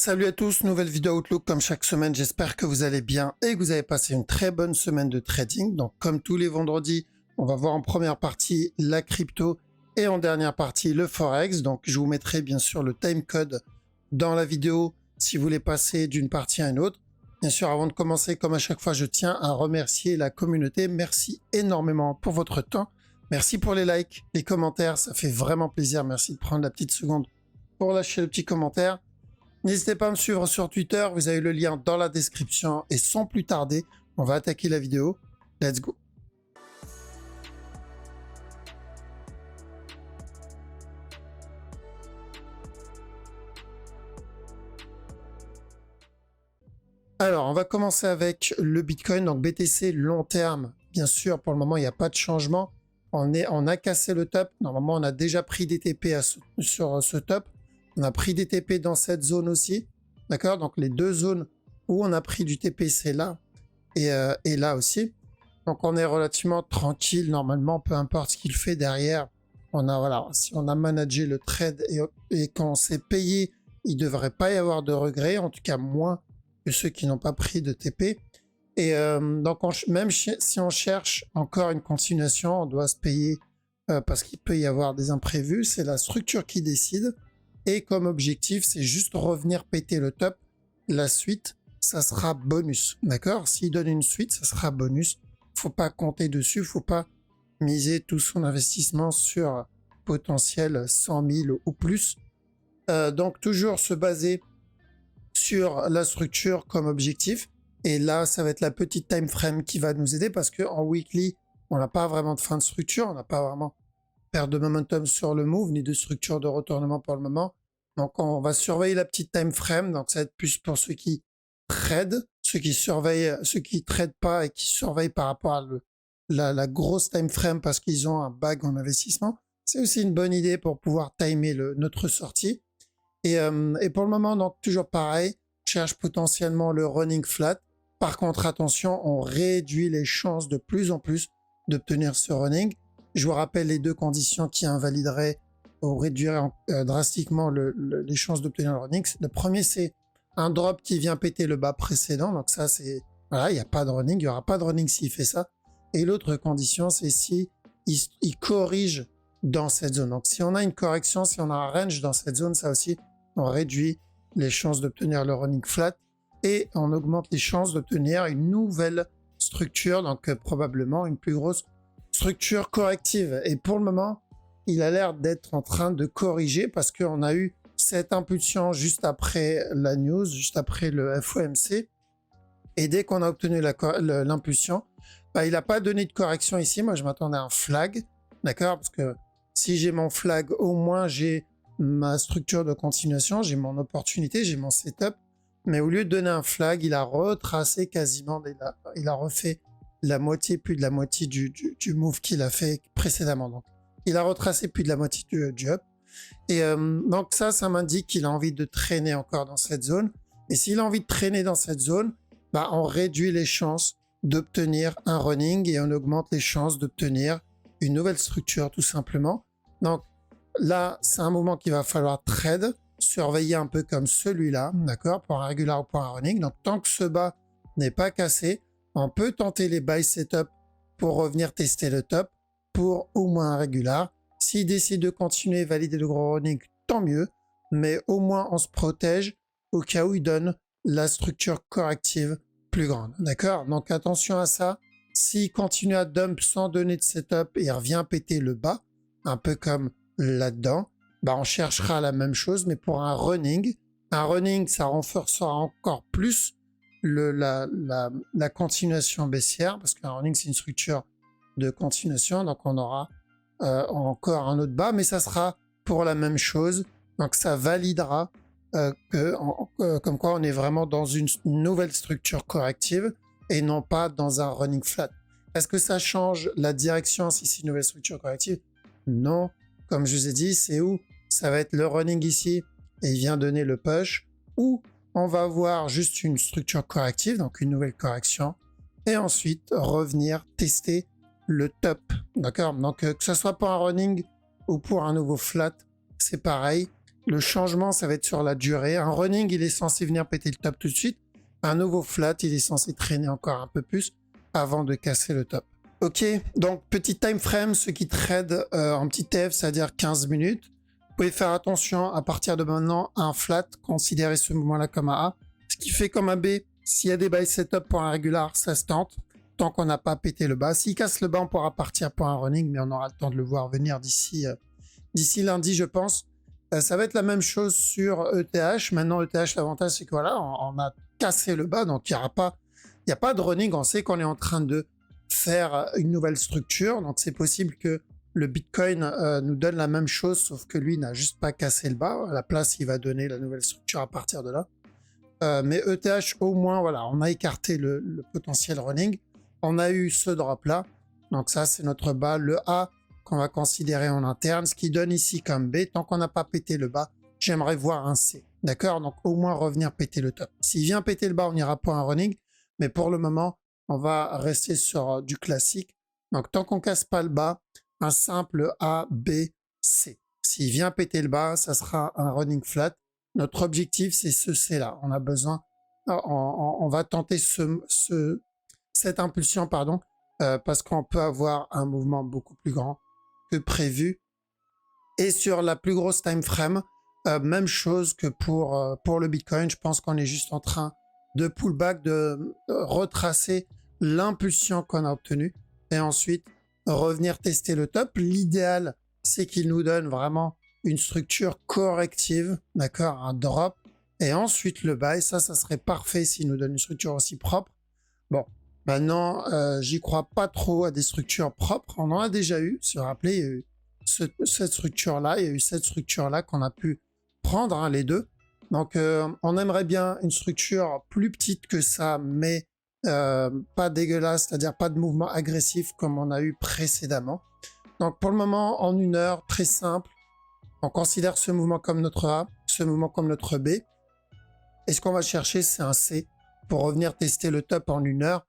Salut à tous, nouvelle vidéo Outlook comme chaque semaine, j'espère que vous allez bien et que vous avez passé une très bonne semaine de trading. Donc comme tous les vendredis, on va voir en première partie la crypto et en dernière partie le Forex. Donc je vous mettrai bien sûr le timecode dans la vidéo si vous voulez passer d'une partie à une autre. Bien sûr, avant de commencer, comme à chaque fois, je tiens à remercier la communauté. Merci énormément pour votre temps. Merci pour les likes, les commentaires, ça fait vraiment plaisir. Merci de prendre la petite seconde pour lâcher le petit commentaire. N'hésitez pas à me suivre sur Twitter, vous avez le lien dans la description. Et sans plus tarder, on va attaquer la vidéo. Let's go. Alors, on va commencer avec le Bitcoin, donc BTC long terme. Bien sûr, pour le moment, il n'y a pas de changement. On a cassé le top. Normalement, on a déjà pris des TP sur ce top. On a pris des TP dans cette zone aussi. D'accord? Donc, les deux zones où on a pris du TP, c'est là et là aussi. Donc, on est relativement tranquille normalement, peu importe ce qu'il fait derrière. Voilà, si on a managé le trade et qu'on s'est payé, il ne devrait pas y avoir de regrets, en tout cas moins que ceux qui n'ont pas pris de TP. Et donc, même si on cherche encore une continuation, on doit se payer parce qu'il peut y avoir des imprévus. C'est la structure qui décide. Et comme objectif, c'est juste revenir péter le top. La suite, ça sera bonus. D'accord? S'il donne une suite, ça sera bonus. Faut pas compter dessus. Faut pas miser tout son investissement sur potentiel 100 000 ou plus. Donc, toujours se baser sur la structure comme objectif. Et là, ça va être la petite time frame qui va nous aider parce qu'en weekly, on n'a pas vraiment de fin de structure. On n'a pas vraiment perte de momentum sur le move, ni de structure de retournement pour le moment. Donc, on va surveiller la petite time frame. Donc, ça va être plus pour ceux qui tradent, ceux qui surveillent, ceux qui tradent pas et qui surveillent par rapport à la grosse time frame parce qu'ils ont un bag en investissement. C'est aussi une bonne idée pour pouvoir timer notre sortie. Et pour le moment, donc, toujours pareil, cherche potentiellement le running flat. Par contre, attention, on réduit les chances de plus en plus d'obtenir ce running. Je vous rappelle les deux conditions qui invalideraient ou réduiraient drastiquement les chances d'obtenir le running. Le premier, c'est un drop qui vient péter le bas précédent. Donc ça, c'est... Voilà, il n'y a pas de running. Il n'y aura pas de running s'il fait ça. Et l'autre condition, c'est si il corrige dans cette zone. Donc si on a une correction, si on a un range dans cette zone, ça aussi, on réduit les chances d'obtenir le running flat et on augmente les chances d'obtenir une nouvelle structure, donc probablement une plus grosse structure corrective. Et pour le moment, il a l'air d'être en train de corriger parce qu'on a eu cette impulsion juste après la news, juste après le FOMC. Et dès qu'on a obtenu l'impulsion, il n'a pas donné de correction ici. Moi, je m'attendais à un flag, d'accord? Parce que si j'ai mon flag, au moins j'ai ma structure de continuation, j'ai mon opportunité, j'ai mon setup. Mais au lieu de donner un flag, il a retracé quasiment, il a refait la moitié, plus de la moitié du move qu'il a fait précédemment. Donc, il a retracé plus de la moitié du up. Et donc ça m'indique qu'il a envie de traîner encore dans cette zone. Et s'il a envie de traîner dans cette zone, on réduit les chances d'obtenir un running et on augmente les chances d'obtenir une nouvelle structure tout simplement. Donc là, c'est un moment qu'il va falloir trade, surveiller un peu comme celui-là, d'accord, pour un régular ou pour un running. Donc tant que ce bas n'est pas cassé, on peut tenter les buy setup pour revenir tester le top pour au moins un régular. S'il décide de continuer et valider le gros running, tant mieux, mais au moins on se protège au cas où il donne la structure corrective plus grande, d'accord? Donc attention à ça. S'il continue à dump sans donner de setup et il revient péter le bas, un peu comme là-dedans, on cherchera la même chose, mais pour un running. Un running, ça renforcera encore plus la continuation baissière, parce qu'un running, c'est une structure de continuation, donc on aura encore un autre bas, mais ça sera pour la même chose. Donc ça validera comme quoi on est vraiment dans une nouvelle structure corrective et non pas dans un running flat. Est-ce que ça change la direction si c'est une nouvelle structure corrective? Non. Comme je vous ai dit, c'est où ça va être le running ici et il vient donner le push, ou on va avoir juste une structure corrective, donc une nouvelle correction, et ensuite revenir tester le top. D'accord? Donc que ce soit pour un running ou pour un nouveau flat, c'est pareil. le changement, ça va être sur la durée. Un running, il est censé venir péter le top tout de suite. Un nouveau flat, il est censé traîner encore un peu plus avant de casser le top. Ok, donc petit time frame, ceux qui trade en petit TF, c'est-à-dire 15 minutes. Vous pouvez faire attention à partir de maintenant à un flat, considérez ce mouvement-là comme un A. Ce qui fait comme un B, s'il y a des buy setup pour un régular, ça se tente. Tant qu'on n'a pas pété le bas. S'il casse le bas, on pourra partir pour un running, mais on aura le temps de le voir venir d'ici lundi, je pense. Ça va être la même chose sur ETH. Maintenant, ETH, l'avantage, c'est que voilà, on a cassé le bas, donc il n'y a pas de running. On sait qu'on est en train de faire une nouvelle structure, donc c'est possible que le Bitcoin nous donne la même chose, sauf que lui n'a juste pas cassé le bas. À la place, il va donner la nouvelle structure à partir de là. Mais ETH, au moins, voilà, on a écarté le potentiel running. On a eu ce drop-là. Donc ça, c'est notre bas. Le A qu'on va considérer en interne. Ce qui donne ici comme B. Tant qu'on n'a pas pété le bas, j'aimerais voir un C. D'accord? Donc au moins revenir péter le top. S'il vient péter le bas, on ira pour un running. Mais pour le moment, on va rester sur du classique. Donc tant qu'on casse pas le bas, un simple A, B, C. S'il vient péter le bas, ça sera un running flat. Notre objectif, c'est ce C-là. On a besoin, on va tenter cette impulsion, pardon, parce qu'on peut avoir un mouvement beaucoup plus grand que prévu. Et sur la plus grosse time frame, même chose que pour le Bitcoin. Je pense qu'on est juste en train de pullback, de retracer l'impulsion qu'on a obtenue et ensuite revenir tester le top. L'idéal, c'est qu'il nous donne vraiment une structure corrective, d'accord, un drop, et ensuite le buy. Ça serait parfait s'il nous donne une structure aussi propre. Bon, maintenant, j'y crois pas trop à des structures propres. On en a déjà eu, si vous vous rappelez, il y a eu cette structure-là, il y a eu cette structure-là qu'on a pu prendre, hein, les deux. Donc, on aimerait bien une structure plus petite que ça, mais pas dégueulasse, c'est-à-dire pas de mouvement agressif comme on a eu précédemment. Donc, pour le moment, en 1 heure, très simple, on considère ce mouvement comme notre A, ce mouvement comme notre B. Et ce qu'on va chercher, c'est un C pour revenir tester le top en 1 heure.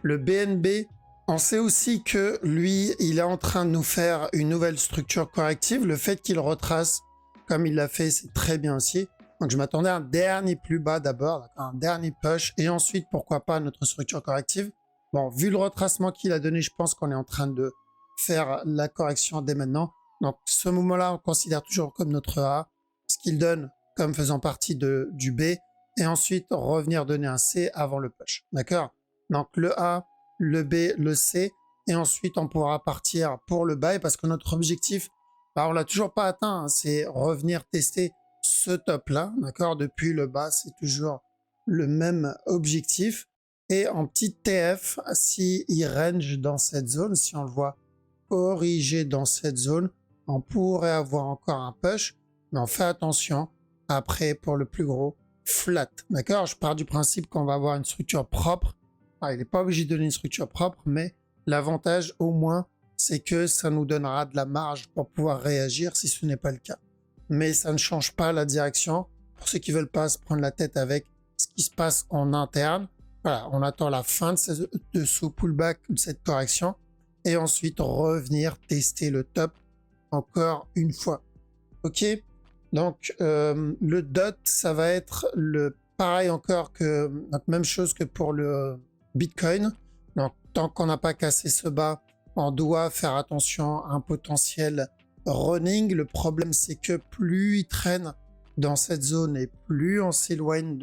Le BNB, on sait aussi que lui, il est en train de nous faire une nouvelle structure corrective. Le fait qu'il retrace comme il l'a fait, c'est très bien aussi. Donc je m'attendais à un dernier plus bas d'abord, un dernier push, et ensuite, pourquoi pas, notre structure corrective. Bon, vu le retracement qu'il a donné, je pense qu'on est en train de faire la correction dès maintenant. Donc ce mouvement-là, on considère toujours comme notre A, ce qu'il donne comme faisant partie du B, et ensuite revenir donner un C avant le push. D'accord? Donc le A, le B, le C, et ensuite on pourra partir pour le buy, parce que notre objectif, bah, on l'a toujours pas atteint, hein, c'est revenir tester ce top-là, d'accord? Depuis le bas, c'est toujours le même objectif. Et en petit TF, si il range dans cette zone, si on le voit corriger dans cette zone, on pourrait avoir encore un push, mais on fait attention après pour le plus gros flat, d'accord? Je pars du principe qu'on va avoir une structure propre. Il n'est pas obligé de donner une structure propre, mais l'avantage au moins, c'est que ça nous donnera de la marge pour pouvoir réagir si ce n'est pas le cas. Mais ça ne change pas la direction. Pour ceux qui veulent pas se prendre la tête avec ce qui se passe en interne, voilà, on attend la fin de ce pullback, de cette correction, et ensuite revenir tester le top encore une fois. Ok, donc le DOT, ça va être le pareil encore que donc même chose que pour le Bitcoin. Donc tant qu'on n'a pas cassé ce bas, on doit faire attention à un potentiel running. Le problème, c'est que plus il traîne dans cette zone et plus on s'éloigne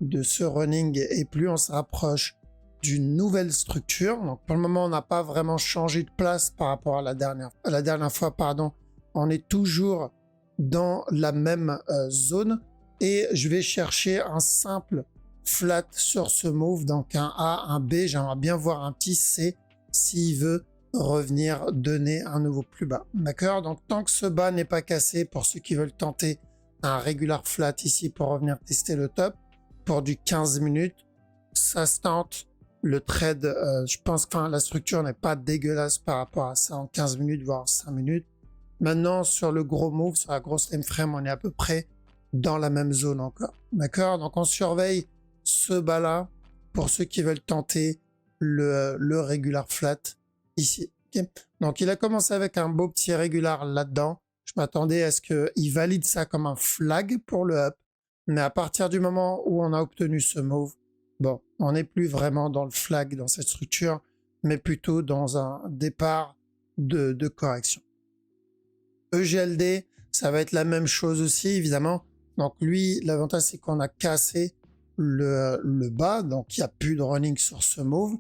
de ce running et plus on se rapproche d'une nouvelle structure. Donc pour le moment, on n'a pas vraiment changé de place par rapport à la dernière fois, pardon. On est toujours dans la même zone et je vais chercher un simple flat sur ce move, donc un A, un B. J'aimerais bien voir un petit C s'il veut revenir donner un nouveau plus bas. D'accord? Donc tant que ce bas n'est pas cassé, pour ceux qui veulent tenter un regular flat ici pour revenir tester le top, pour du 15 minutes, ça se tente. Le trade, je pense que la structure n'est pas dégueulasse par rapport à ça en 15 minutes, voire 5 minutes. Maintenant, sur le gros move, sur la grosse time frame, on est à peu près dans la même zone encore. D'accord? Donc on surveille ce bas-là pour ceux qui veulent tenter le regular flat ici. Okay. Donc il a commencé avec un beau petit régular là-dedans. Je m'attendais à ce qu'il valide ça comme un flag pour le up. Mais à partir du moment où on a obtenu ce move, bon, on n'est plus vraiment dans le flag dans cette structure, mais plutôt dans un départ de correction. EGLD, ça va être la même chose aussi, évidemment. Donc lui, l'avantage, c'est qu'on a cassé le bas, donc il n'y a plus de running sur ce move.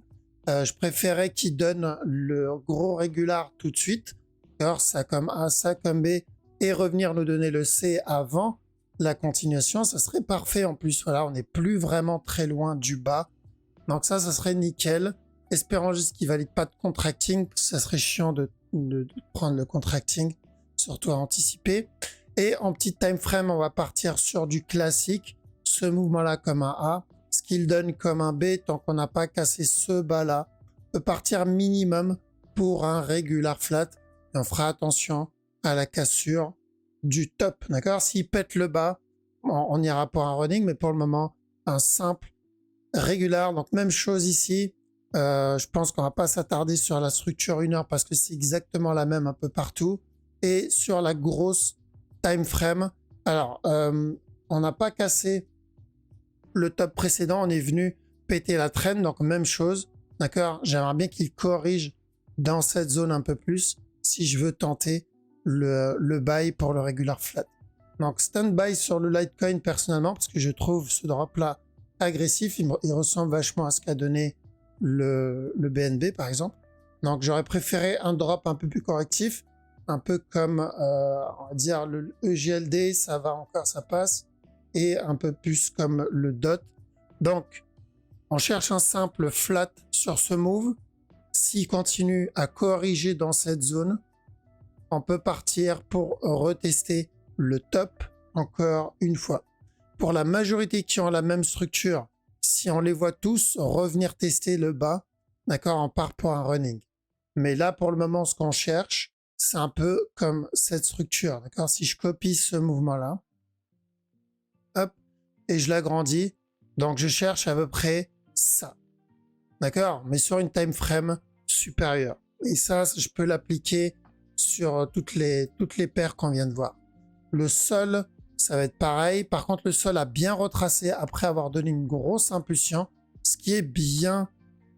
Je préférais qu'il donne le gros régular tout de suite, alors ça comme A, ça comme B, et revenir nous donner le C avant la continuation, ça serait parfait en plus. Voilà, on n'est plus vraiment très loin du bas, donc ça serait nickel. Espérons juste qu'il valide pas de contracting, ça serait chiant de prendre le contracting, surtout à anticiper. Et en petit time frame, on va partir sur du classique, ce mouvement-là comme un A, ce qu'il donne comme un B, tant qu'on n'a pas cassé ce bas-là, peut partir minimum pour un regular flat, et on fera attention à la cassure du top, d'accord? S'il pète le bas, on ira pour un running, mais pour le moment, un simple regular. Donc même chose ici, je pense qu'on va pas s'attarder sur la structure 1 heure parce que c'est exactement la même un peu partout, et sur la grosse time frame. Alors, on n'a pas cassé le top précédent, on est venu péter la traîne, donc même chose, d'accord? J'aimerais bien qu'il corrige dans cette zone un peu plus si je veux tenter le buy pour le regular flat. Donc stand-by sur le Litecoin personnellement, parce que je trouve ce drop-là agressif, il ressemble vachement à ce qu'a donné le BNB par exemple. Donc j'aurais préféré un drop un peu plus correctif, un peu comme on va dire le EGLD, ça va encore, ça passe, et un peu plus comme le DOT. Donc on cherche un simple flat sur ce move. S'il continue à corriger dans cette zone, on peut partir pour retester le top encore une fois. Pour la majorité qui ont la même structure, si on les voit tous revenir tester le bas, d'accord, on part pour un running. Mais là, pour le moment, ce qu'on cherche, c'est un peu comme cette structure, d'accord? Si je copie ce mouvement-là, hop, et je l'agrandis, donc je cherche à peu près ça, d'accord? Mais sur une time frame supérieure. Et ça, je peux l'appliquer sur toutes les paires qu'on vient de voir. Le sol, ça va être pareil. Par contre, le sol a bien retracé après avoir donné une grosse impulsion, ce qui est bien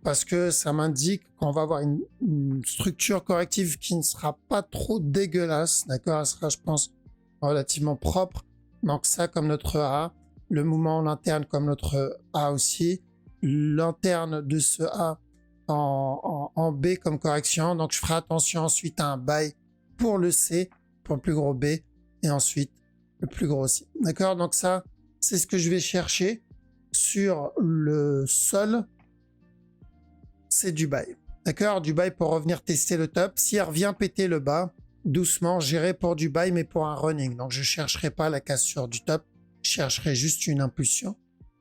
parce que ça m'indique qu'on va avoir une structure corrective qui ne sera pas trop dégueulasse, d'accord? Elle sera, je pense, relativement propre. Donc ça, comme notre A, le mouvement en interne comme notre A aussi, l'interne de ce A en B comme correction. Donc je ferai attention ensuite à un buy pour le C, pour le plus gros B, et ensuite le plus gros C. D'accord? Donc ça, c'est ce que je vais chercher sur le sol. C'est du buy. D'accord? Du buy pour revenir tester le top. S'il revient péter le bas, doucement, j'irai pour du buy, mais pour un running. Donc je ne chercherai pas la cassure du top. Je chercherai juste une impulsion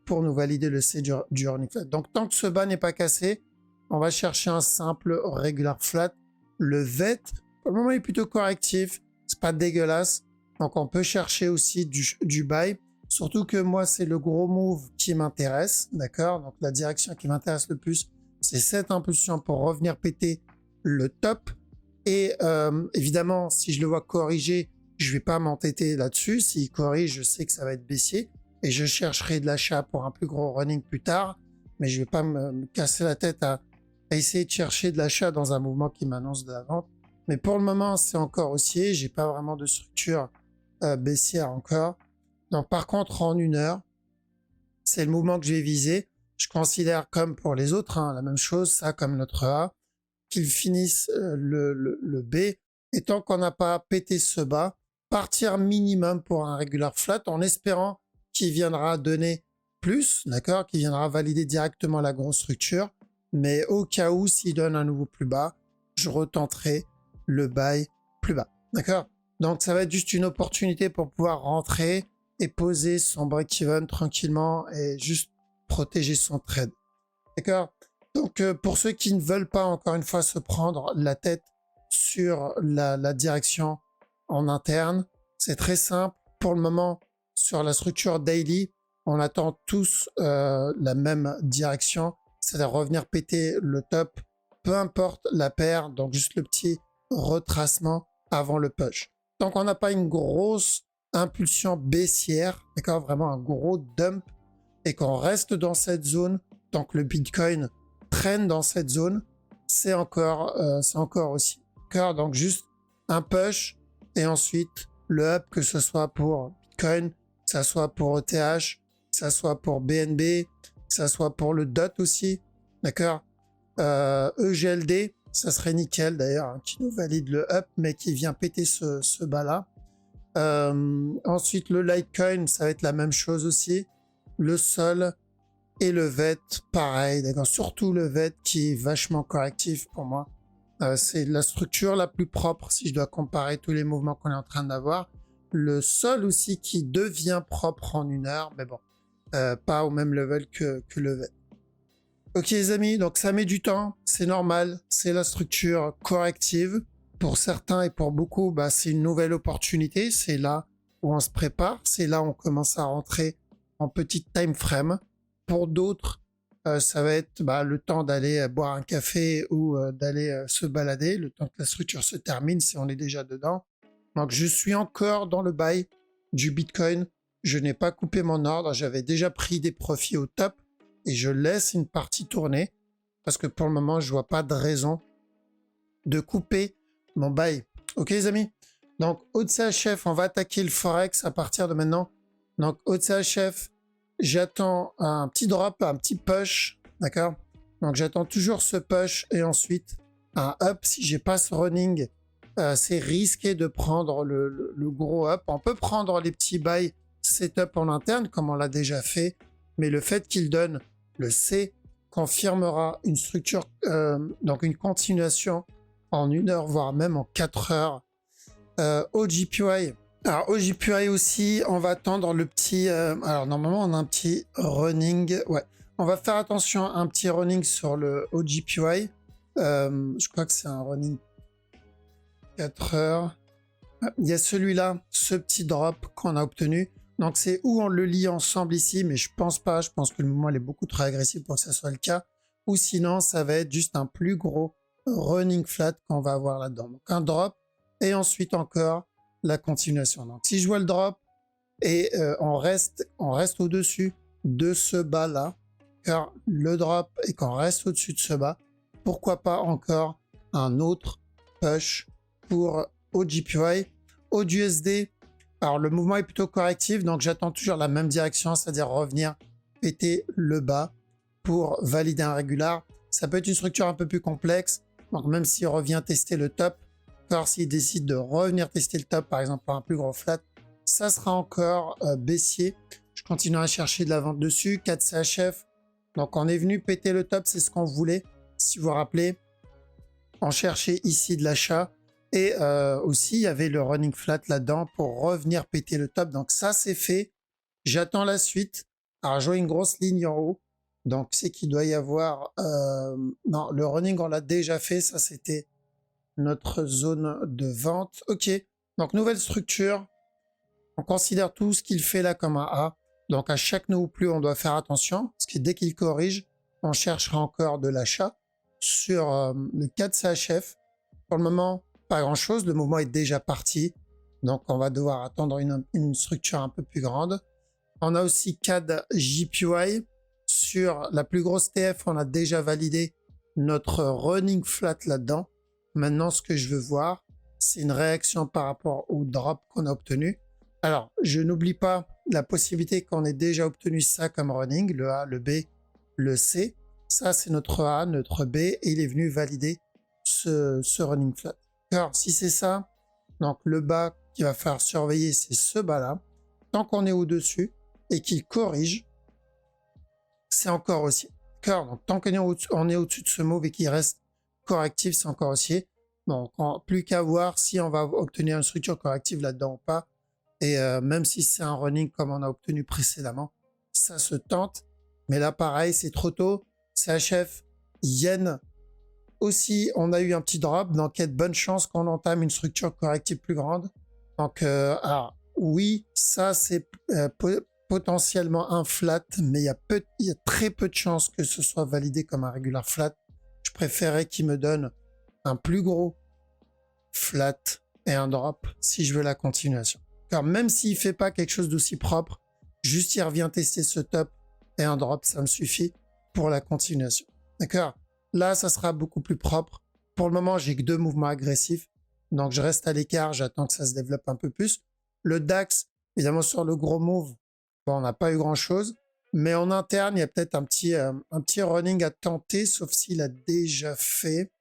pour nous valider le C du running flat. Donc tant que ce bas n'est pas cassé, on va chercher un simple regular flat. Le VET, pour le moment, il est plutôt correctif. C'est pas dégueulasse. Donc, on peut chercher aussi du buy. Surtout que moi, c'est le gros move qui m'intéresse. D'accord? Donc, la direction qui m'intéresse le plus, c'est cette impulsion pour revenir péter le top. Et évidemment, si je le vois corriger, je vais pas m'entêter là-dessus. S'il corrige, je sais que ça va être baissier. Et je chercherai de l'achat pour un plus gros running plus tard. Mais je vais pas me casser la tête à essayer de chercher de l'achat dans un mouvement qui m'annonce de la vente. Mais pour le moment, c'est encore haussier. J'ai pas vraiment de structure baissière encore. Donc par contre, en 1 heure, c'est le mouvement que je vais viser. Je considère comme pour les autres, la même chose, ça comme notre A, qu'ils finissent le B. Et tant qu'on n'a pas pété ce bas, partir minimum pour un regular flat en espérant qu'il viendra donner plus, d'accord, qu'il viendra valider directement la grosse structure. Mais au cas où, s'il donne un nouveau plus bas, je retenterai le buy plus bas. D'accord? Donc, ça va être juste une opportunité pour pouvoir rentrer et poser son break-even tranquillement et juste protéger son trade. D'accord? Donc, pour ceux qui ne veulent pas, encore une fois, se prendre la tête sur la direction en interne, c'est très simple. Pour le moment, sur la structure daily, on attend tous la même direction, c'est-à-dire revenir péter le top, peu importe la paire, donc juste le petit retracement avant le push. tant qu'on n'a pas une grosse impulsion baissière, d'accord, vraiment un gros dump, et qu'on reste dans cette zone, tant que le Bitcoin traîne dans cette zone, c'est encore aussi. D'accord, donc juste un push et ensuite le up, que ce soit pour Bitcoin, que ça soit pour ETH, que ça soit pour BNB, que ça soit pour le DOT aussi, d'accord. EGLD, ça serait nickel d'ailleurs, hein, qui nous valide le up, mais qui vient péter ce bas-là. Ensuite, le Litecoin, ça va être la même chose aussi. Le Sol et le VET, pareil, d'accord. Surtout le VET qui est vachement correctif pour moi. C'est la structure la plus propre si je dois comparer tous les mouvements qu'on est en train d'avoir. Le Sol aussi qui devient propre en 1 heure, mais bon, pas au même level que le VET. Ok les amis, donc ça met du temps, c'est normal, c'est la structure corrective. Pour certains et pour beaucoup, bah, c'est une nouvelle opportunité, c'est là où on se prépare, c'est là où on commence à rentrer en petite time frame. Pour d'autres, ça va être le temps d'aller boire un café ou d'aller se balader, le temps que la structure se termine si on est déjà dedans. Donc je suis encore dans le buy du Bitcoin, je n'ai pas coupé mon ordre, j'avais déjà pris des profits au top et je laisse une partie tourner parce que pour le moment, je vois pas de raison de couper mon buy. Ok les amis? Donc OCHF, on va attaquer le Forex à partir de maintenant. Donc OCHF, j'attends un petit drop, un petit push, d'accord? Donc j'attends toujours ce push et ensuite un up. Si j'ai pas ce running, c'est risqué de prendre le gros up. On peut prendre les petits buy setup en interne comme on l'a déjà fait, mais le fait qu'il donne le C confirmera une structure, donc une continuation en 1 heure, voire même en 4 heures. OGPY. Alors OGPY aussi, on va attendre le petit... alors normalement on a un petit running. Ouais, on va faire attention à un petit running sur le OGPY. Je crois que c'est un running 4 heures. Il y a celui-là, ce petit drop qu'on a obtenu. Donc c'est où on le lit ensemble ici, mais je pense pas. Je pense que le mouvement est beaucoup trop agressif pour que ça soit le cas. Ou sinon, ça va être juste un plus gros running flat qu'on va avoir là-dedans. Donc un drop et ensuite encore la continuation. Donc si je vois le drop et on reste au-dessus de ce bas-là, car le drop et qu'on reste au-dessus de ce bas, pourquoi pas encore un autre push pour OGPY. AUDUSD, alors le mouvement est plutôt correctif, donc j'attends toujours la même direction, c'est-à-dire revenir péter le bas pour valider un régular. Ça peut être une structure un peu plus complexe, donc même s'il revient tester le top, car s'il décide de revenir tester le top, par exemple par un plus gros flat, ça sera encore baissier. Je continue à chercher de la vente dessus. 4 CHF, donc on est venu péter le top, c'est ce qu'on voulait. Si vous vous rappelez, on cherchait ici de l'achat. Et aussi, il y avait le running flat là-dedans pour revenir péter le top. Donc ça, c'est fait. J'attends la suite. Alors, je vois une grosse ligne en haut. Donc, c'est qu'il doit y avoir... non, le running, on l'a déjà fait. Ça, c'était notre zone de vente. OK. Donc, nouvelle structure. On considère tout ce qu'il fait là comme un A. Donc, à chaque nouveau plus, on doit faire attention. Parce que dès qu'il corrige, on cherchera encore de l'achat sur le 4 CHF. Pour le moment, pas grand chose, le mouvement est déjà parti, donc on va devoir attendre une structure un peu plus grande. On a aussi CAD JPY, sur la plus grosse TF, on a déjà validé notre running flat là-dedans. Maintenant, ce que je veux voir, c'est une réaction par rapport au drop qu'on a obtenu. Alors, je n'oublie pas la possibilité qu'on ait déjà obtenu ça comme running, le A, le B, le C. Ça, c'est notre A, notre B, et il est venu valider ce running flat. Alors, si c'est ça, donc le bas qu'il va falloir surveiller, c'est ce bas-là. Tant qu'on est au-dessus et qu'il corrige, c'est encore haussier. Donc, tant qu'on est au-dessus de ce move et qu'il reste correctif, c'est encore haussier. Donc, plus qu'à voir si on va obtenir une structure corrective là-dedans ou pas. Et même si c'est un running comme on a obtenu précédemment, ça se tente. Mais là, pareil, c'est trop tôt. CHF, Yen, aussi, on a eu un petit drop, donc il y a de bonnes chances qu'on entame une structure corrective plus grande. Donc, alors, oui, ça c'est potentiellement un flat, mais il y a très peu de chances que ce soit validé comme un regular flat. Je préférais qu'il me donne un plus gros flat et un drop si je veux la continuation. Car même s'il fait pas quelque chose d'aussi propre, juste il revient tester ce top et un drop, ça me suffit pour la continuation. D'accord? Là, ça sera beaucoup plus propre. Pour le moment, j'ai que 2 mouvements agressifs. Donc, je reste à l'écart, j'attends que ça se développe un peu plus. Le DAX, évidemment, sur le gros move, bon, on n'a pas eu grand-chose. Mais en interne, il y a peut-être un petit running à tenter, sauf s'il a déjà fait.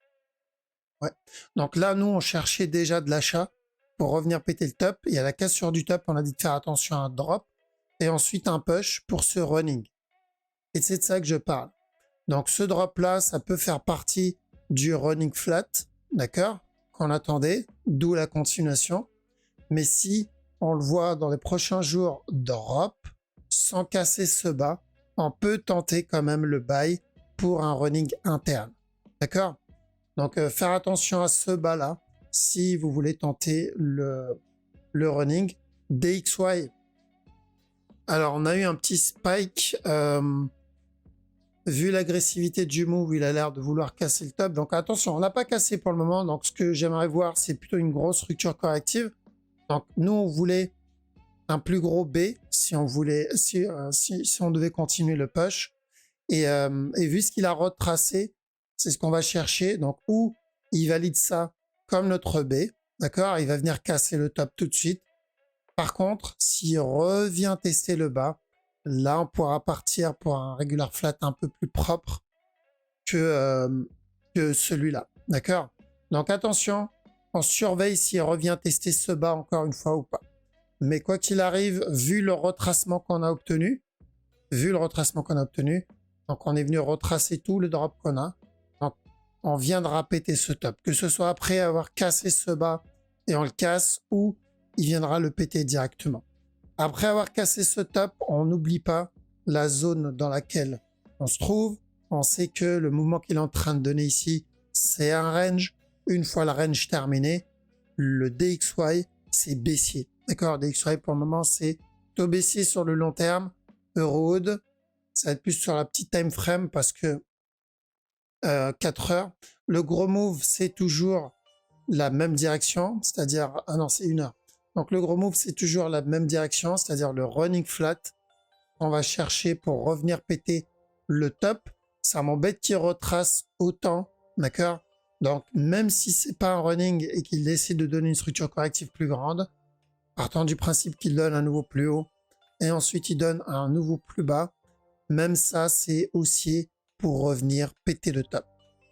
Ouais. Donc là, nous, on cherchait déjà de l'achat pour revenir péter le top. Et à la cassure du top, on a dit de faire attention à un drop et ensuite un push pour ce running. Et c'est de ça que je parle. Donc ce drop-là, ça peut faire partie du running flat, d'accord, qu'on attendait, d'où la continuation. Mais si on le voit dans les prochains jours drop, sans casser ce bas, on peut tenter quand même le buy pour un running interne. D'accord? Donc faire attention à ce bas-là si vous voulez tenter le running. DXY, alors on a eu un petit spike. Vu l'agressivité du move, il a l'air de vouloir casser le top. Donc attention, on n'a pas cassé pour le moment. Donc ce que j'aimerais voir, c'est plutôt une grosse structure corrective. Donc nous, on voulait un plus gros B si on voulait, si on devait continuer le push. Et vu ce qu'il a retracé, c'est ce qu'on va chercher. Donc où il valide ça comme notre B, d'accord? Il va venir casser le top tout de suite. Par contre, s'il revient tester le bas, là, on pourra partir pour un regular flat un peu plus propre que celui-là. D'accord? Donc attention, on surveille s'il revient tester ce bas encore une fois ou pas. Mais quoi qu'il arrive, vu le retracement qu'on a obtenu, donc on est venu retracer tout le drop qu'on a. Donc on viendra péter ce top. Que ce soit après avoir cassé ce bas et on le casse ou il viendra le péter directement. Après avoir cassé ce top, on n'oublie pas la zone dans laquelle on se trouve. On sait que le mouvement qu'il est en train de donner ici, c'est un range. Une fois le range terminé, le DXY, c'est baissier. D'accord? DXY, pour le moment, c'est taux baissier sur le long terme. Eurohood, ça va être plus sur la petite time frame parce que 4 heures. Le gros move, c'est toujours la même direction, c'est-à-dire... Ah non, c'est 1 heure. Donc le gros move, c'est toujours la même direction, c'est-à-dire le running flat. On va chercher pour revenir péter le top. Ça m'embête qu'il retrace autant, d'accord? Donc même si c'est pas un running et qu'il décide de donner une structure corrective plus grande, partant du principe qu'il donne un nouveau plus haut et ensuite il donne un nouveau plus bas, même ça c'est haussier pour revenir péter le top.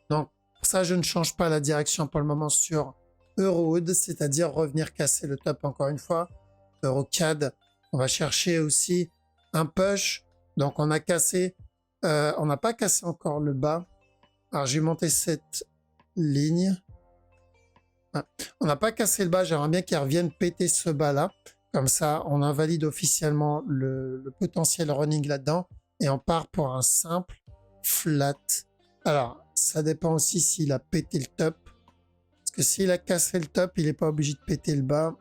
Donc pour ça je ne change pas la direction pour le moment sur Eurohood, c'est-à-dire revenir casser le top encore une fois. Eurocad, on va chercher aussi un push. Donc on a cassé, on n'a pas cassé encore le bas. Alors j'ai monté cette ligne. Ah, on n'a pas cassé le bas, j'aimerais bien qu'il revienne péter ce bas-là. Comme ça, on invalide officiellement le potentiel running là-dedans. Et on part pour un simple flat. Alors, ça dépend aussi s'il a pété le top. Parce que s'il a cassé le top, il n'est pas obligé de péter le bas.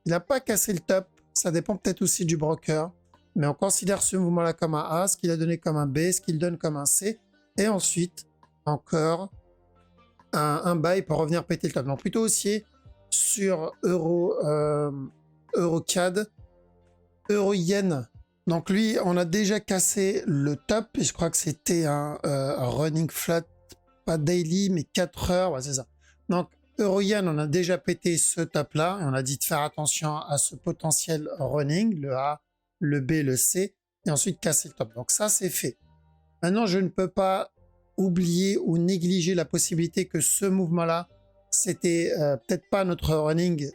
Il n'a pas cassé le top. Ça dépend peut-être aussi du broker. Mais on considère ce mouvement-là comme un A, ce qu'il a donné comme un B, ce qu'il donne comme un C. Et ensuite, encore un buy pour revenir péter le top. Donc plutôt haussier sur Eurocad. Euro-Yen. Donc lui, on a déjà cassé le top. Et je crois que c'était un running flat, pas daily, mais 4 heures. Ouais, c'est ça. Donc Euro-Yen, on a déjà pété ce top-là. Et on a dit de faire attention à ce potentiel running, le A, le B, le C. Et ensuite casser le top. Donc ça, c'est fait. Maintenant, je ne peux pas oublier ou négliger la possibilité que ce mouvement-là, c'était peut-être pas notre running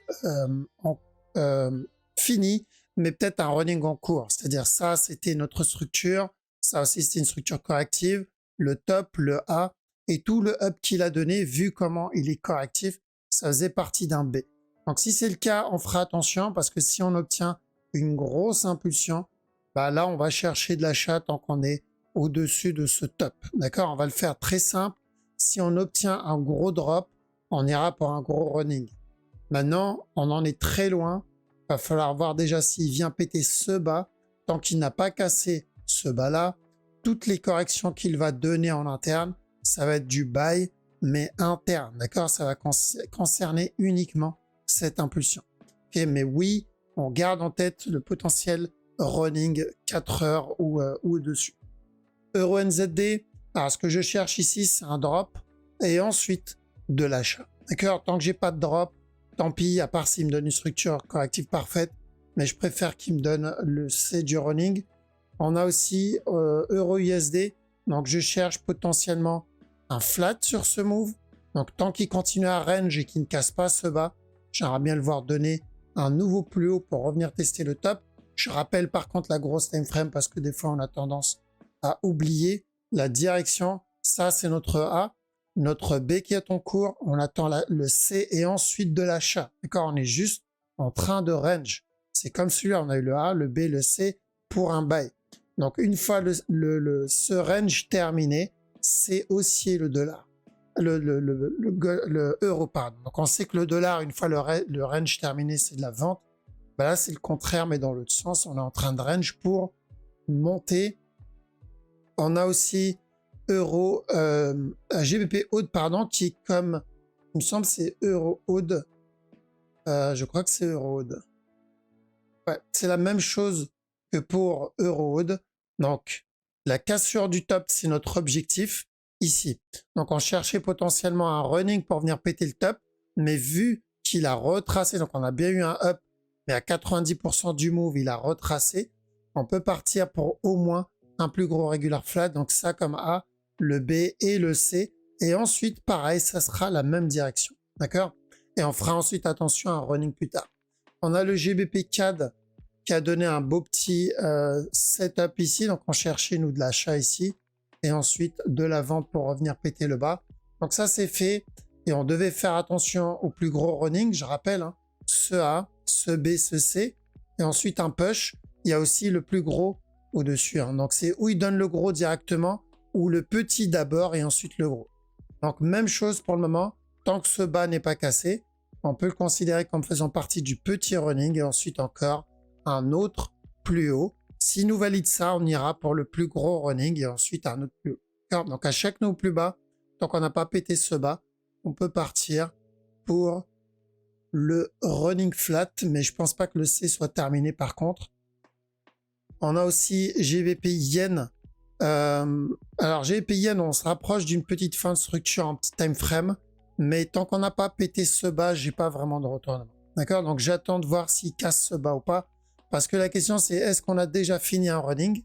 fini, mais peut-être un running en cours. C'est-à-dire ça, c'était notre structure. Ça aussi, c'était une structure corrective. Le top, le A et tout le up qu'il a donné, vu comment il est correctif, ça faisait partie d'un B. Donc si c'est le cas, on fera attention parce que si on obtient une grosse impulsion, bah là, on va chercher de l'achat tant qu'on est au-dessus de ce top. D'accord? On va le faire très simple. Si on obtient un gros drop, on ira pour un gros running. Maintenant, on en est très loin. Il va falloir voir déjà s'il vient péter ce bas. Tant qu'il n'a pas cassé ce bas-là, toutes les corrections qu'il va donner en interne, ça va être du buy, mais interne. D'accord? Ça va concerner uniquement cette impulsion. Ok, mais oui, on garde en tête le potentiel running 4 heures ou au-dessus. Euro NZD, alors ce que je cherche ici, c'est un drop et ensuite de l'achat. D'accord? Tant que j'ai pas de drop, tant pis, à part s'il me donne une structure corrective parfaite, mais je préfère qu'il me donne le C du running. On a aussi Euro USD, donc je cherche potentiellement un flat sur ce move. Donc tant qu'il continue à range et qu'il ne casse pas ce bas, j'aimerais bien le voir donner un nouveau plus haut pour revenir tester le top. Je rappelle par contre la grosse time frame parce que des fois on a tendance à oublier la direction. Ça c'est notre A. Notre B qui est en cours, on attend le C et ensuite de l'achat. D'accord? On est juste en train de range. C'est comme celui-là, on a eu le A, le B, le C pour un buy. Donc une fois ce range terminé, c'est haussier le dollar. Le euro, pardon. Donc on sait que le dollar, une fois le range terminé, c'est de la vente. Ben là, c'est le contraire, mais dans l'autre sens, on est en train de range pour monter. On a aussi euro, GBP Aude, pardon, qui est comme, il me semble, c'est euro Aude. Je crois que c'est euro Aude. Ouais, c'est la même chose que pour euro Aude. Donc, la cassure du top, c'est notre objectif ici. Donc, on cherchait potentiellement un running pour venir péter le top, mais vu qu'il a retracé, donc on a bien eu un up, mais à 90% du move, il a retracé, on peut partir pour au moins un plus gros regular flat, donc ça comme A, le B et le C, et ensuite, pareil, ça sera la même direction, d'accord? Et on fera ensuite attention à un running plus tard. On a le GBP CAD qui a donné un beau petit setup ici, donc on cherchait nous de l'achat ici, et ensuite de la vente pour revenir péter le bas. Donc ça c'est fait, et on devait faire attention au plus gros running, je rappelle, hein, ce A, ce B, ce C, et ensuite un push, il y a aussi le plus gros au-dessus, hein. Donc c'est où il donne le gros directement, ou le petit d'abord et ensuite le gros. Donc même chose pour le moment, tant que ce bas n'est pas cassé, on peut le considérer comme faisant partie du petit running et ensuite encore un autre plus haut. S'il nous valide ça, on ira pour le plus gros running et ensuite un autre plus haut. Donc à chaque nœud plus bas, tant qu'on n'a pas pété ce bas, on peut partir pour le running flat, mais je pense pas que le C soit terminé par contre. On a aussi GBP Yen. Alors GBP Yen, on se rapproche d'une petite fin de structure en petit time frame, mais tant qu'on n'a pas pété ce bas, j'ai pas vraiment de retournement. D'accord? Donc j'attends de voir s'il casse ce bas ou pas. Parce que la question c'est est-ce qu'on a déjà fini un running?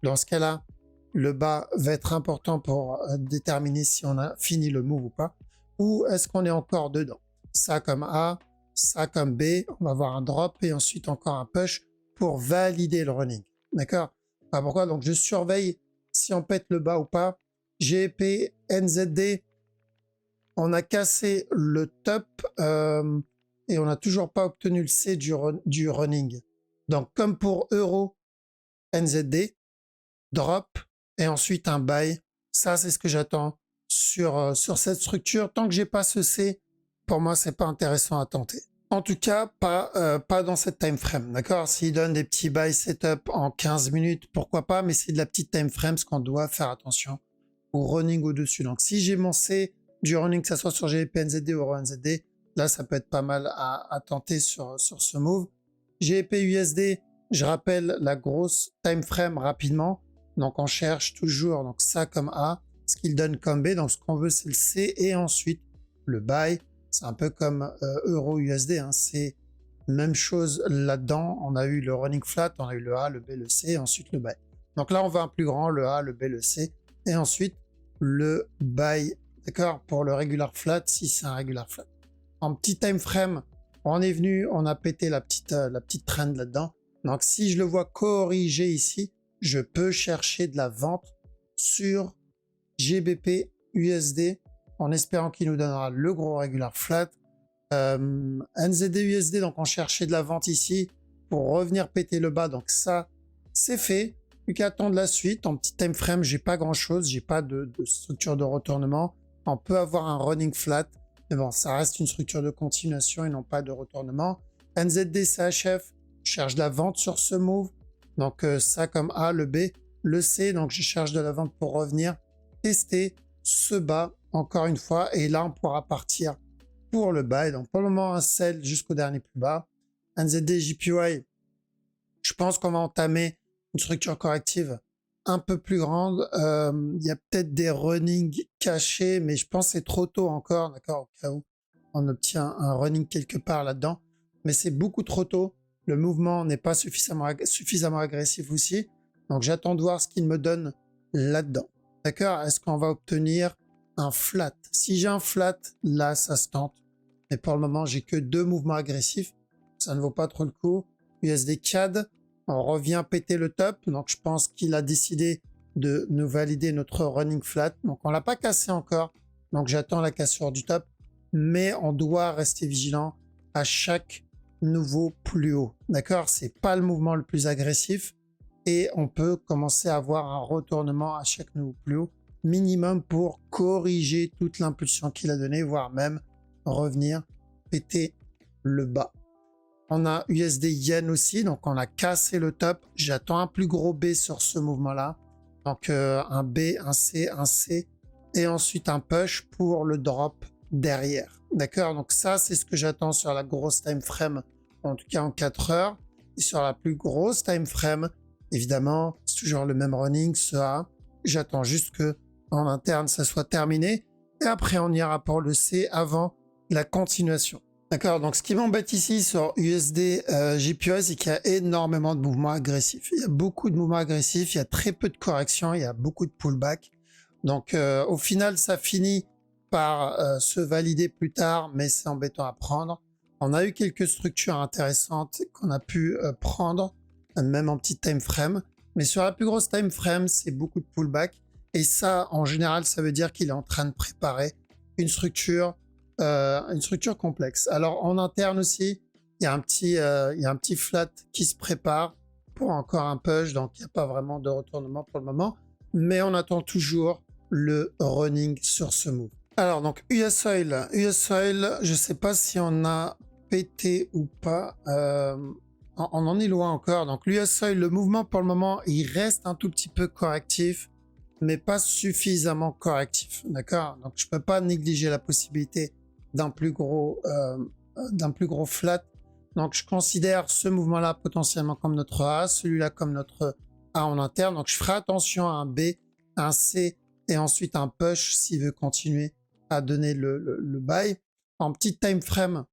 Dans ce cas-là, le bas va être important pour déterminer si on a fini le move ou pas. Ou est-ce qu'on est encore dedans? Ça comme A, ça comme B, on va avoir un drop et ensuite encore un push pour valider le running. D'accord? Enfin, pourquoi? Donc je surveille si on pète le bas ou pas. GBP, NZD, on a cassé le top et on n'a toujours pas obtenu le C du running. Donc comme pour euro, NZD, drop et ensuite un buy. Ça c'est ce que j'attends sur cette structure. Tant que j'ai pas ce C, pour moi c'est pas intéressant à tenter. En tout cas, pas dans cette time frame, d'accord? S'il donne des petits buy setup en 15 minutes, pourquoi pas, mais c'est de la petite time frame, ce qu'on doit faire attention au running au-dessus. Donc si j'ai mon C du running, que ça soit sur GBP, NZD ou Euro NZD, là ça peut être pas mal à tenter sur ce move. GBP USD, je rappelle la grosse time frame rapidement. Donc on cherche toujours donc ça comme A, ce qu'il donne comme B. Donc ce qu'on veut c'est le C et ensuite le buy. C'est un peu comme Euro USD, hein. C'est même chose là-dedans. On a eu le running flat, on a eu le A, le B, le C et ensuite le buy. Donc là on veut un plus grand, le A, le B, le C et ensuite le buy. D'accord? Pour le regular flat si c'est un regular flat. En petit time frame, on est venu, on a pété la petite trend là-dedans. Donc si je le vois corriger ici, je peux chercher de la vente sur GBP USD en espérant qu'il nous donnera le gros regular flat. NZD USD, donc on cherchait de la vente ici pour revenir péter le bas. Donc ça, c'est fait. Plus qu'à attendre la suite. En petit time frame, j'ai pas grand chose, j'ai pas de structure de retournement. On peut avoir un running flat. Mais bon, ça reste une structure de continuation et non pas de retournement. NZD CHF, je cherche de la vente sur ce move. Donc ça comme A, le B, le C. Donc je cherche de la vente pour revenir tester ce bas encore une fois. Et là, on pourra partir pour le buy. Donc pour le moment, un sell jusqu'au dernier plus bas. NZD, JPY, je pense qu'on va entamer une structure corrective un peu plus grande. Il y a peut-être des running cachés, mais je pense que c'est trop tôt encore, d'accord, au cas où on obtient un running quelque part là-dedans. Mais c'est beaucoup trop tôt. Le mouvement n'est pas suffisamment agressif aussi. Donc j'attends de voir ce qu'il me donne là-dedans. D'accord? Est-ce qu'on va obtenir un flat? Si j'ai un flat, là, ça se tente. Mais pour le moment, j'ai que 2 mouvements agressifs. Ça ne vaut pas trop le coup. USD CAD, on revient péter le top. Donc je pense qu'il a décidé de nous valider notre running flat. Donc on l'a pas cassé encore. Donc j'attends la cassure du top. Mais on doit rester vigilant à chaque nouveau plus haut. D'accord? C'est pas le mouvement le plus agressif. Et on peut commencer à avoir un retournement à chaque nouveau plus haut minimum pour corriger toute l'impulsion qu'il a donnée, voire même revenir péter le bas. On a USD Yen aussi, donc on a cassé le top. J'attends un plus gros B sur ce mouvement-là. Donc un B, un C et ensuite un push pour le drop derrière. D'accord? Donc ça, c'est ce que j'attends sur la grosse time frame, en tout cas en 4 heures. Et sur la plus grosse time frame, évidemment, c'est toujours le même running, ce A. J'attends juste que en interne, ça soit terminé. Et après, on ira pour le C avant la continuation. D'accord, donc ce qui m'embête ici sur USD JPY, c'est qu'il y a énormément de mouvements agressifs. Il y a beaucoup de mouvements agressifs, il y a très peu de corrections, il y a beaucoup de pullback. Donc au final, ça finit par se valider plus tard, mais c'est embêtant à prendre. On a eu quelques structures intéressantes qu'on a pu prendre, même en petite time frame. Mais sur la plus grosse time frame, c'est beaucoup de pullback. Et ça, en général, ça veut dire qu'il est en train de préparer une structure complexe. Alors en interne aussi, il y a un petit flat qui se prépare pour encore un push, donc il n'y a pas vraiment de retournement pour le moment, mais on attend toujours le running sur ce move. Alors donc US Oil, je sais pas si on a pété ou pas, on en est loin encore. Donc l'US Oil, le mouvement pour le moment, il reste un tout petit peu correctif, mais pas suffisamment correctif, d'accord? Donc je peux pas négliger la possibilité d'un plus gros flat. Donc je considère ce mouvement-là potentiellement comme notre A, celui-là comme notre A en interne. Donc je ferai attention à un B, un C et ensuite un push s'il veut continuer à donner le buy en petite time frame.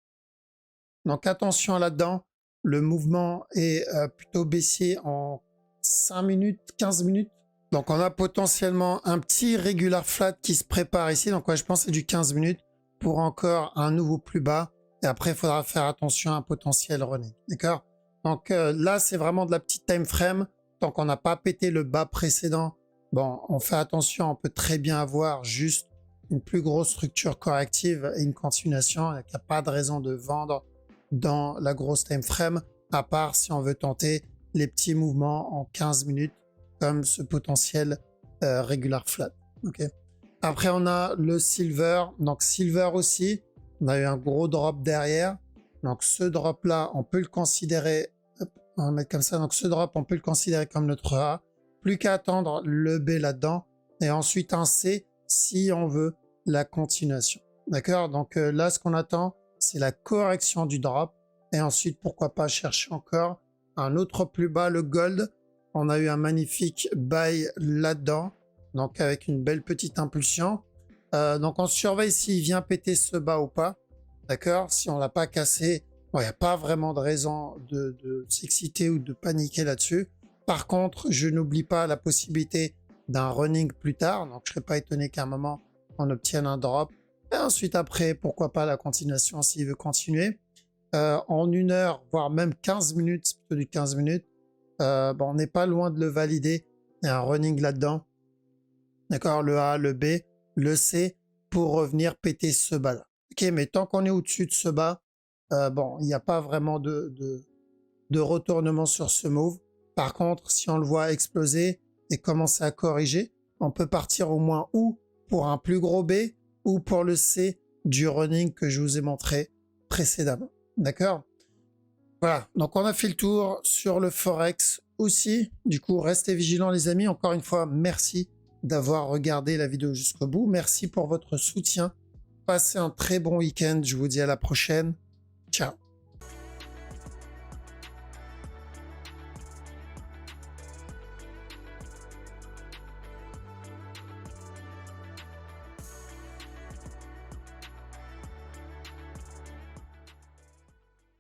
Donc attention là-dedans, le mouvement est plutôt baissier en 5 minutes, 15 minutes. Donc on a potentiellement un petit regular flat qui se prépare ici. Donc ouais, je pense que c'est du 15 minutes pour encore un nouveau plus bas. Et après, il faudra faire attention à un potentiel running. D'accord? Donc là, c'est vraiment de la petite time frame. Tant qu'on n'a pas pété le bas précédent, bon, on fait attention. On peut très bien avoir juste une plus grosse structure corrective et une continuation. Il n'y a pas de raison de vendre dans la grosse time frame, à part si on veut tenter les petits mouvements en 15 minutes comme ce potentiel regular flat. Okay. Après, on a le silver. Donc, silver aussi, on a eu un gros drop derrière. Donc, ce drop-là, on peut le considérer, on va mettre comme ça. Donc, ce drop, on peut le considérer comme notre A. Plus qu'à attendre le B là-dedans. Et ensuite, un C si on veut la continuation. D'accord? Donc, là, ce qu'on attend, c'est la correction du drop. Et ensuite, pourquoi pas chercher encore un autre plus bas, le gold. On a eu un magnifique buy là-dedans, donc avec une belle petite impulsion. Donc on surveille s'il vient péter ce bas ou pas, d'accord? Si on l'a pas cassé, il n'y a pas vraiment de raison de s'exciter ou de paniquer là-dessus. Par contre, je n'oublie pas la possibilité d'un running plus tard, donc je serais pas étonné qu'à un moment on obtienne un drop. Et ensuite après, pourquoi pas la continuation s'il veut continuer. En 1 heure, voire même 15 minutes, c'est plutôt du 15 minutes, bon, on n'est pas loin de le valider. Il y a un running là-dedans. D'accord, le A, le B, le C pour revenir péter ce bas-là. Ok, mais tant qu'on est au-dessus de ce bas, bon, il n'y a pas vraiment de retournement sur ce move. Par contre, si on le voit exploser et commencer à corriger, on peut partir au moins ou pour un plus gros B ou pour le C du running que je vous ai montré précédemment. D'accord? Voilà, donc on a fait le tour sur le Forex aussi. Du coup, restez vigilants les amis. Encore une fois, merci d'avoir regardé la vidéo jusqu'au bout. Merci pour votre soutien. Passez un très bon week-end. Je vous dis à la prochaine. Ciao.